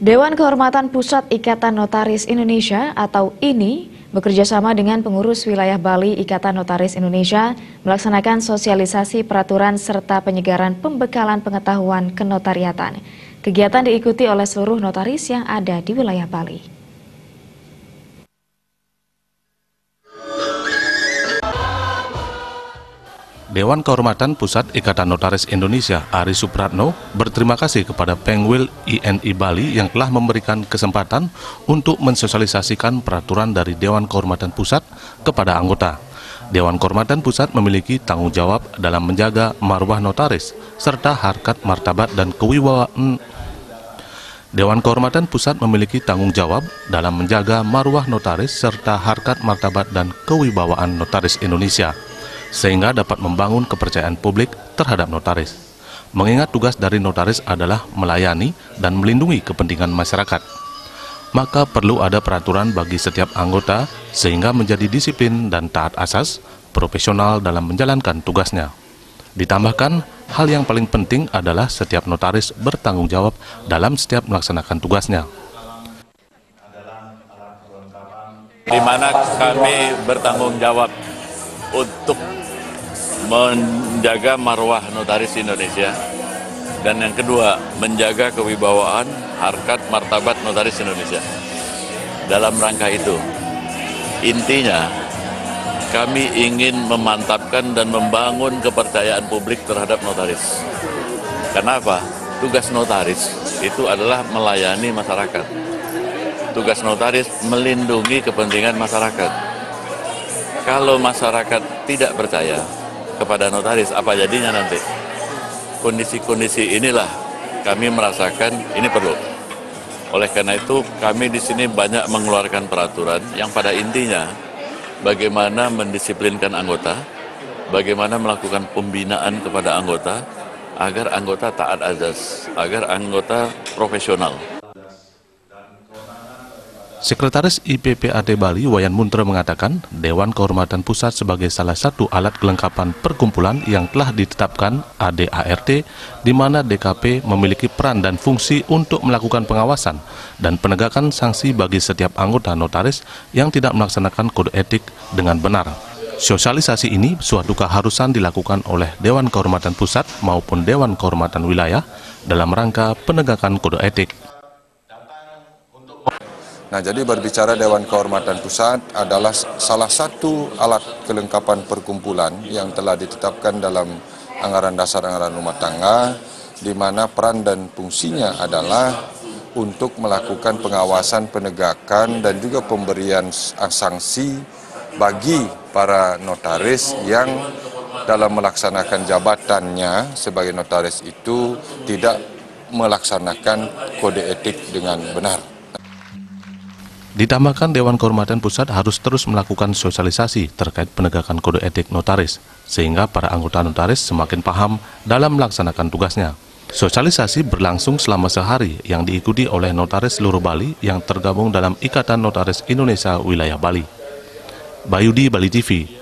Dewan Kehormatan Pusat Ikatan Notaris Indonesia atau INI bekerjasama dengan pengurus wilayah Bali Ikatan Notaris Indonesia melaksanakan sosialisasi peraturan serta penyegaran pembekalan pengetahuan kenotariatan. Kegiatan diikuti oleh seluruh notaris yang ada di wilayah Bali. Dewan Kehormatan Pusat Ikatan Notaris Indonesia Ari Supratno berterima kasih kepada Pengwil INI Bali yang telah memberikan kesempatan untuk mensosialisasikan peraturan dari Dewan Kehormatan Pusat kepada anggota. Dewan Kehormatan Pusat memiliki tanggung jawab dalam menjaga marwah notaris serta harkat martabat dan kewibawaan. Dewan Kehormatan Pusat memiliki tanggung jawab dalam menjaga marwah notaris serta harkat martabat dan kewibawaan notaris Indonesia, sehingga dapat membangun kepercayaan publik terhadap notaris. Mengingat tugas dari notaris adalah melayani dan melindungi kepentingan masyarakat, maka perlu ada peraturan bagi setiap anggota sehingga menjadi disiplin dan taat asas, profesional dalam menjalankan tugasnya. Ditambahkan, hal yang paling penting adalah setiap notaris bertanggung jawab dalam setiap melaksanakan tugasnya. Di mana kami bertanggung jawab untuk menjaga marwah notaris Indonesia, dan yang kedua menjaga kewibawaan harkat martabat notaris Indonesia. Dalam rangka itu, intinya kami ingin memantapkan dan membangun kepercayaan publik terhadap notaris. Kenapa? Tugas notaris itu adalah melayani masyarakat. Tugas notaris melindungi kepentingan masyarakat. Kalau masyarakat tidak percaya kepada notaris, apa jadinya nanti? Kondisi-kondisi inilah kami merasakan ini perlu. Oleh karena itu, kami di sini banyak mengeluarkan peraturan yang pada intinya bagaimana mendisiplinkan anggota, bagaimana melakukan pembinaan kepada anggota agar anggota taat azas, agar anggota profesional. Sekretaris IPPAD Bali Wayan Muntra mengatakan Dewan Kehormatan Pusat sebagai salah satu alat kelengkapan perkumpulan yang telah ditetapkan ADART, di mana DKP memiliki peran dan fungsi untuk melakukan pengawasan dan penegakan sanksi bagi setiap anggota notaris yang tidak melaksanakan kode etik dengan benar. Sosialisasi ini suatu keharusan dilakukan oleh Dewan Kehormatan Pusat maupun Dewan Kehormatan Wilayah dalam rangka penegakan kode etik. Nah, jadi berbicara Dewan Kehormatan Pusat adalah salah satu alat kelengkapan perkumpulan yang telah ditetapkan dalam anggaran dasar anggaran rumah tangga, di mana peran dan fungsinya adalah untuk melakukan pengawasan, penegakan, dan juga pemberian sanksi bagi para notaris yang dalam melaksanakan jabatannya sebagai notaris itu tidak melaksanakan kode etik dengan benar. Ditambahkan Dewan Kehormatan Pusat harus terus melakukan sosialisasi terkait penegakan kode etik notaris, sehingga para anggota notaris semakin paham dalam melaksanakan tugasnya. Sosialisasi berlangsung selama sehari yang diikuti oleh notaris seluruh Bali yang tergabung dalam Ikatan Notaris Indonesia Wilayah Bali. Bayudi, Bali TV.